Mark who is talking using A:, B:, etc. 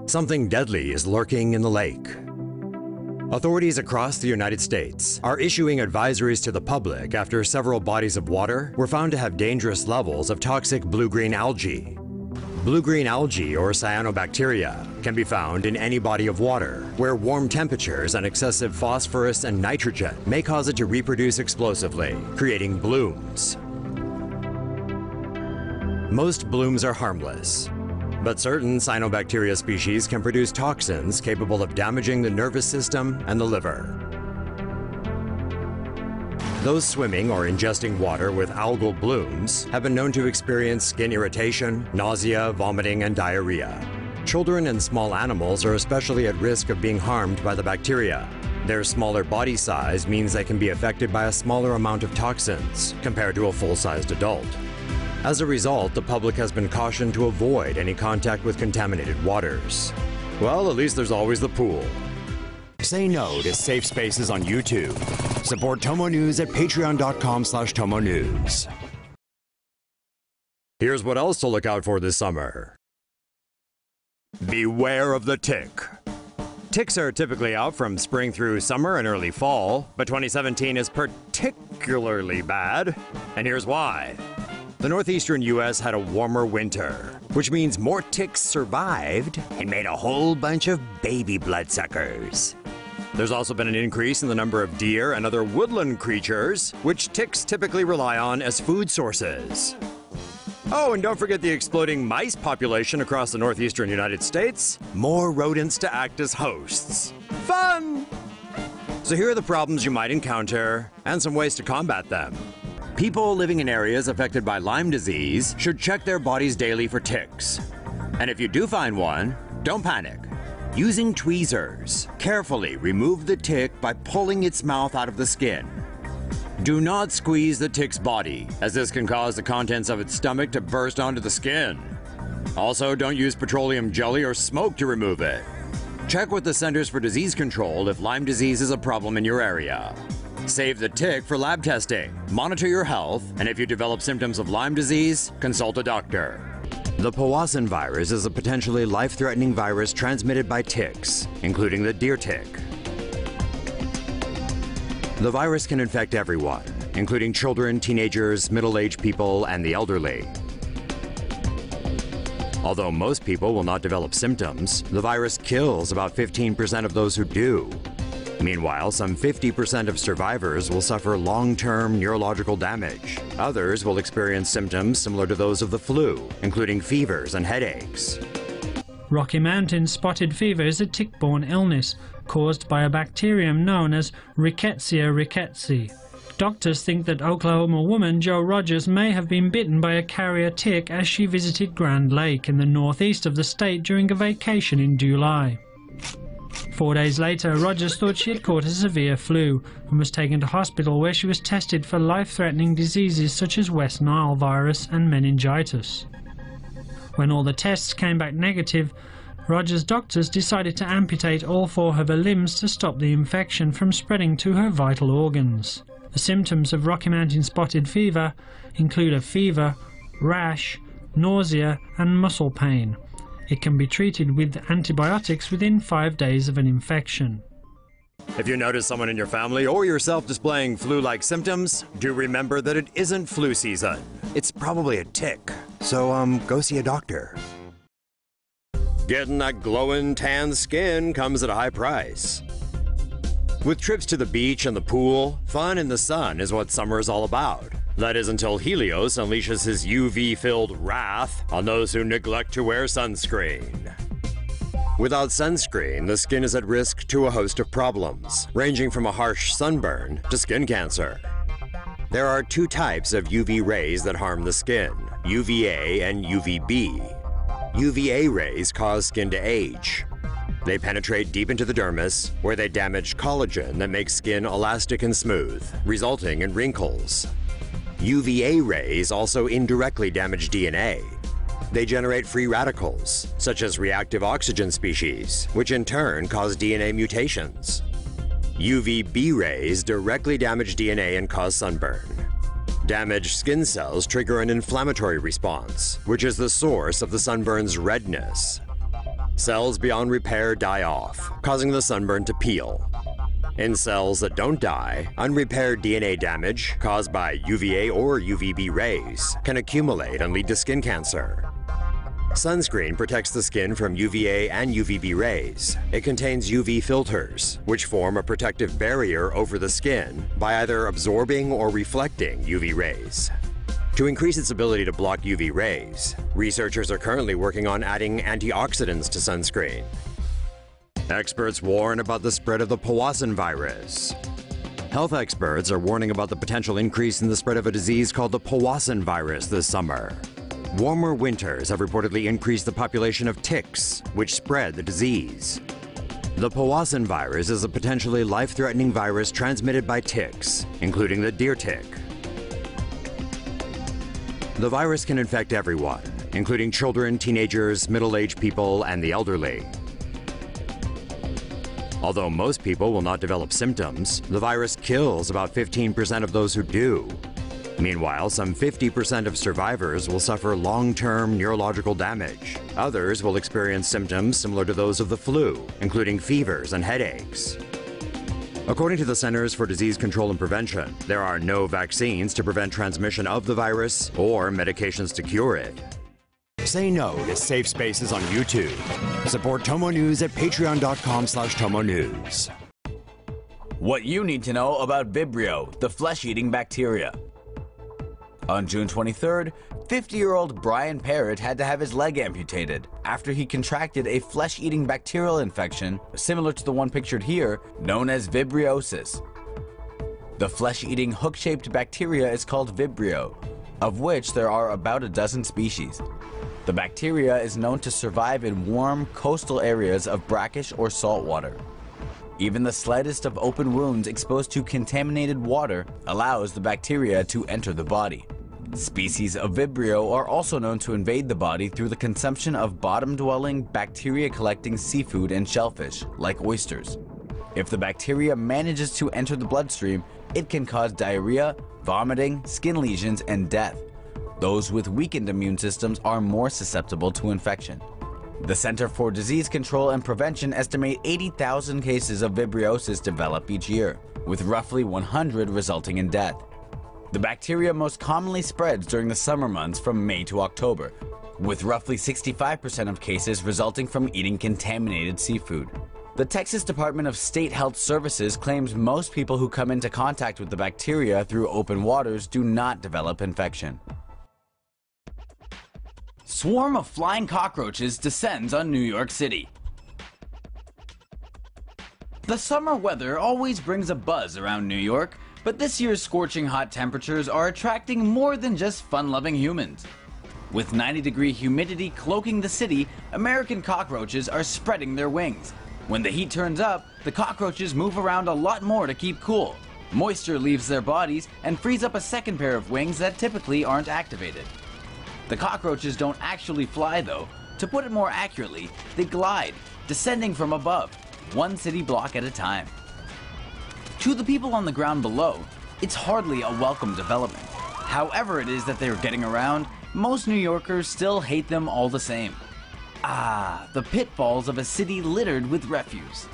A: Something deadly is lurking in the lake. Authorities across the United States are issuing advisories to the public after several bodies of water were found to have dangerous levels of toxic blue-green algae. Blue-green algae, or cyanobacteria, can be found in any body of water where warm temperatures and excessive phosphorus and nitrogen may cause it to reproduce explosively, creating blooms. Most blooms are harmless, but certain cyanobacteria species can produce toxins capable of damaging the nervous system and the liver. Those swimming or ingesting water with algal blooms have been known to experience skin irritation, nausea, vomiting, and diarrhea. Children and small animals are especially at risk of being harmed by the bacteria. Their smaller body size means they can be affected by a smaller amount of toxins compared to a full-sized adult. As a result, the public has been cautioned to avoid any contact with contaminated waters. Well, at least there's always the pool. Say no to safe spaces on YouTube. Support TomoNews at patreon.com/TomoNews. Here's what else to look out for this summer. Beware of the tick. Ticks are typically out from spring through summer and early fall, but 2017 is particularly bad, and here's why. The northeastern U.S. had a warmer winter, which means more ticks survived and made a whole bunch of baby bloodsuckers. There's also been an increase in the number of deer and other woodland creatures, which ticks typically rely on as food sources. Oh, and don't forget the exploding mice population across the northeastern United States. More rodents to act as hosts. Fun! So here are the problems you might encounter and some ways to combat them. People living in areas affected by Lyme disease should check their bodies daily for ticks. And if you do find one, don't panic. Using tweezers, carefully remove the tick by pulling its mouth out of the skin. Do not squeeze the tick's body, as this can cause the contents of its stomach to burst onto the skin. Also, don't use petroleum jelly or smoke to remove it. Check with the Centers for Disease Control if Lyme disease is a problem in your area. Save the tick for lab testing. Monitor your health, and if you develop symptoms of Lyme disease, consult a doctor. The Powassan virus is a potentially life-threatening virus transmitted by ticks, including the deer tick. The virus can infect everyone, including children, teenagers, middle-aged people, and the elderly. Although most people will not develop symptoms, the virus kills about 15% of those who do. Meanwhile, some 50% of survivors will suffer long-term neurological damage. Others will experience symptoms similar to those of the flu, including fevers and headaches.
B: Rocky Mountain spotted fever is a tick-borne illness caused by a bacterium known as Rickettsia rickettsii. Doctors think that Oklahoma woman Jo Rogers may have been bitten by a carrier tick as she visited Grand Lake in the northeast of the state during a vacation in July. 4 days later, Rogers thought she had caught a severe flu and was taken to hospital, where she was tested for life-threatening diseases such as West Nile virus and meningitis. When all the tests came back negative, Rogers' doctors decided to amputate all 4 of her limbs to stop the infection from spreading to her vital organs. The symptoms of Rocky Mountain spotted fever include a fever, rash, nausea, and muscle pain. It can be treated with antibiotics within 5 days of an infection.
A: If you notice someone in your family or yourself displaying flu-like symptoms, do remember that it isn't flu season. It's probably a tick, so go see a doctor. Getting that glowing tan skin comes at a high price. With trips to the beach and the pool, fun in the sun is what summer is all about. That is until Helios unleashes his UV-filled wrath on those who neglect to wear sunscreen. Without sunscreen, the skin is at risk to a host of problems, ranging from a harsh sunburn to skin cancer. There are 2 types of UV rays that harm the skin, UVA and UVB. UVA rays cause skin to age. They penetrate deep into the dermis, where they damage collagen that makes skin elastic and smooth, resulting in wrinkles. UVA rays also indirectly damage DNA. They generate free radicals, such as reactive oxygen species, which in turn cause DNA mutations. UVB rays directly damage DNA and cause sunburn. Damaged skin cells trigger an inflammatory response, which is the source of the sunburn's redness. Cells beyond repair die off, causing the sunburn to peel. In cells that don't die, unrepaired DNA damage caused by UVA or UVB rays can accumulate and lead to skin cancer. Sunscreen protects the skin from UVA and UVB rays. It contains UV filters, which form a protective barrier over the skin by either absorbing or reflecting UV rays. To increase its ability to block UV rays, researchers are currently working on adding antioxidants to sunscreen. Experts warn about the spread of the Powassan virus. Health experts are warning about the potential increase in the spread of a disease called the Powassan virus this summer. Warmer winters have reportedly increased the population of ticks, which spread the disease. The Powassan virus is a potentially life-threatening virus transmitted by ticks, including the deer tick. The virus can infect everyone, including children, teenagers, middle-aged people, and the elderly. Although most people will not develop symptoms, the virus kills about 15% of those who do. Meanwhile, some 50% of survivors will suffer long-term neurological damage. Others will experience symptoms similar to those of the flu, including fevers and headaches. According to the Centers for Disease Control and Prevention, there are no vaccines to prevent transmission of the virus or medications to cure it. Say no to safe spaces on YouTube. Support TomoNews at patreon.com/TomoNews.
C: What you need to know about Vibrio, the flesh-eating bacteria. On June 23rd, 50-year-old Brian Parrott had to have his leg amputated after he contracted a flesh-eating bacterial infection similar to the one pictured here, known as vibriosis. The flesh-eating hook-shaped bacteria is called Vibrio, of which there are about a dozen species. The bacteria is known to survive in warm, coastal areas of brackish or salt water. Even the slightest of open wounds exposed to contaminated water allows the bacteria to enter the body. Species of Vibrio are also known to invade the body through the consumption of bottom-dwelling, bacteria-collecting seafood and shellfish, like oysters. If the bacteria manages to enter the bloodstream, it can cause diarrhea, vomiting, skin lesions, and death. Those with weakened immune systems are more susceptible to infection. The Center for Disease Control and Prevention estimate 80,000 cases of vibriosis develop each year, with roughly 100 resulting in death. The bacteria most commonly spreads during the summer months from May to October, with roughly 65% of cases resulting from eating contaminated seafood. The Texas Department of State Health Services claims most people who come into contact with the bacteria through open waters do not develop infection. Swarm of flying cockroaches descends on New York City. The summer weather always brings a buzz around New York, but this year's scorching hot temperatures are attracting more than just fun-loving humans. With 90-degree humidity cloaking the city, American cockroaches are spreading their wings. When the heat turns up, the cockroaches move around a lot more to keep cool. Moisture leaves their bodies and frees up a second pair of wings that typically aren't activated. The cockroaches don't actually fly though. To put it more accurately, they glide, descending from above, one city block at a time. To the people on the ground below, it's hardly a welcome development. However it is that they're getting around, most New Yorkers still hate them all the same. Ah, the pitfalls of a city littered with refuse.